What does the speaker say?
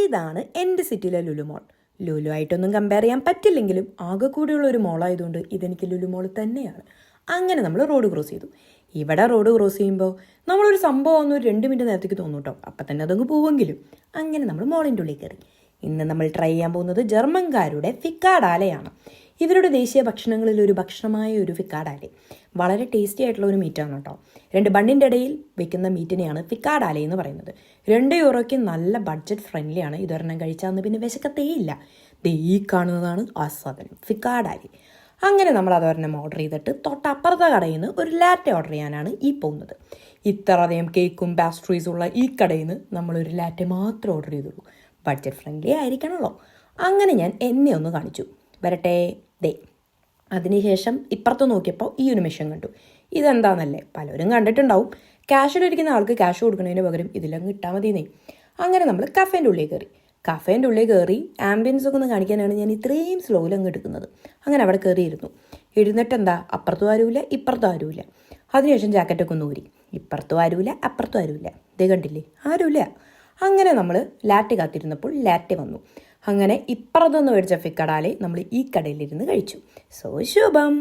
ഇതാണ് എൻ്റെ സിറ്റിയിലെ ലുലു മോൾ. ലുലു ആയിട്ടൊന്നും കമ്പയർ ചെയ്യാൻ പറ്റില്ലെങ്കിലും ആകെ കൂടിയുള്ള ഒരു മോളായതുകൊണ്ട് ഇതെനിക്ക് ലുലു മോൾ തന്നെയാണ്. അങ്ങനെ നമ്മൾ റോഡ് ക്രോസ് ചെയ്തു. ഇവിടെ റോഡ് ക്രോസ് ചെയ്യുമ്പോൾ നമ്മളൊരു സംഭവം ഒന്ന് 2 മിനിറ്റ് നേരത്തേക്ക് തോന്നും കേട്ടോ, അപ്പം തന്നെ അതങ്ങ് പോവെങ്കിലും. അങ്ങനെ നമ്മൾ മോളിൻ്റെ ഉള്ളിൽ കയറി. ഇന്ന് നമ്മൾ ട്രൈ ചെയ്യാൻ പോകുന്നത് ജർമ്മൻകാരുടെ ഫിക്കാഡാലയാണ്. ഇവരുടെ ദേശീയ ഭക്ഷണങ്ങളിൽ ഒരു ഭക്ഷണമായ ഒരു ഫിക്കാഡാലെ. വളരെ ടേസ്റ്റി ആയിട്ടുള്ള ഒരു മീറ്റാണ് കേട്ടോ. 2 ബണ്ണിൻ്റെ ഇടയിൽ വെക്കുന്ന മീറ്റിനെയാണ് ഫിക്കാഡാലെ എന്ന് പറയുന്നത്. 2 യൂറോയ്ക്ക് നല്ല ബഡ്ജറ്റ് ഫ്രണ്ട്ലി ആണ്. ഇതൊരെണ്ണം കഴിച്ചാൽ പിന്നെ വിശക്കത്തേയില്ല. ഈ കാണുന്നതാണ് ആ സാധനം, ഫിക്കാഡാലെ. അങ്ങനെ നമ്മൾ അതൊരെണ്ണം ഓർഡർ ചെയ്തിട്ട് തൊട്ടപ്പുറത്തെ കടയിൽ നിന്ന് ഒരു ലാറ്റെ ഓർഡർ ചെയ്യാനാണ് ഈ പോകുന്നത്. ഇത്രയധികം കേക്കും പാസ്ട്രീസും ഉള്ള ഈ കടയിൽ നിന്ന് നമ്മളൊരു ലാറ്റെ മാത്രം ഓർഡർ ചെയ്തുള്ളൂ. ബഡ്ജറ്റ് ഫ്രണ്ട്ലി ആയിരിക്കണമല്ലോ. അങ്ങനെ ഞാൻ എന്നെ ഒന്ന് കാണിച്ചു. വരട്ടെ ദേ. അതിനുശേഷം ഇപ്പുറത്ത് നോക്കിയപ്പോൾ ഈ ഒരു മെഷീൻ കണ്ടു. ഇതെന്താണെന്നല്ലേ പലരും കണ്ടിട്ടുണ്ടാവും. ക്യാഷിലിരിക്കുന്ന ആൾക്ക് ക്യാഷ് കൊടുക്കുന്നതിന് പകരം ഇതിലങ്ങ് ഇട്ടാൽ മതിയെന്നേ. അങ്ങനെ നമ്മൾ കഫേൻ്റെ ഉള്ളിൽ കയറി. കഫേൻ്റെ ഉള്ളിൽ കയറി ആംബിയൻസ് ഒക്കെ ഒന്ന് കാണിക്കാനാണ് ഞാൻ ഇത്രയും സ്ലോയിൽ അങ്ങ് എടുക്കുന്നത്. അങ്ങനെ അവിടെ കയറിയിരുന്നു. ഇരുന്നിട്ട് എന്താ, അപ്പുറത്തും ആരുമില്ല ഇപ്പുറത്തും ആരുമില്ല. അതിനുശേഷം ജാക്കറ്റൊക്കെ ഒന്ന് ഊരി. ഇപ്പുറത്തും ആരുമില്ല അപ്പുറത്തും ആരുമില്ല. ഇതേ കണ്ടില്ലേ, ആരുമില്ല. അങ്ങനെ നമ്മൾ ലാറ്റ് കാത്തിരുന്നപ്പോൾ ലാറ്റ് വന്നു. അങ്ങനെ ഇപ്പുറത്തുനിന്ന് മേടിച്ച ഫിക്കഡാലെ നമ്മൾ ഈ കടയിലിരുന്ന് കഴിച്ചു. സോ ശുഭം.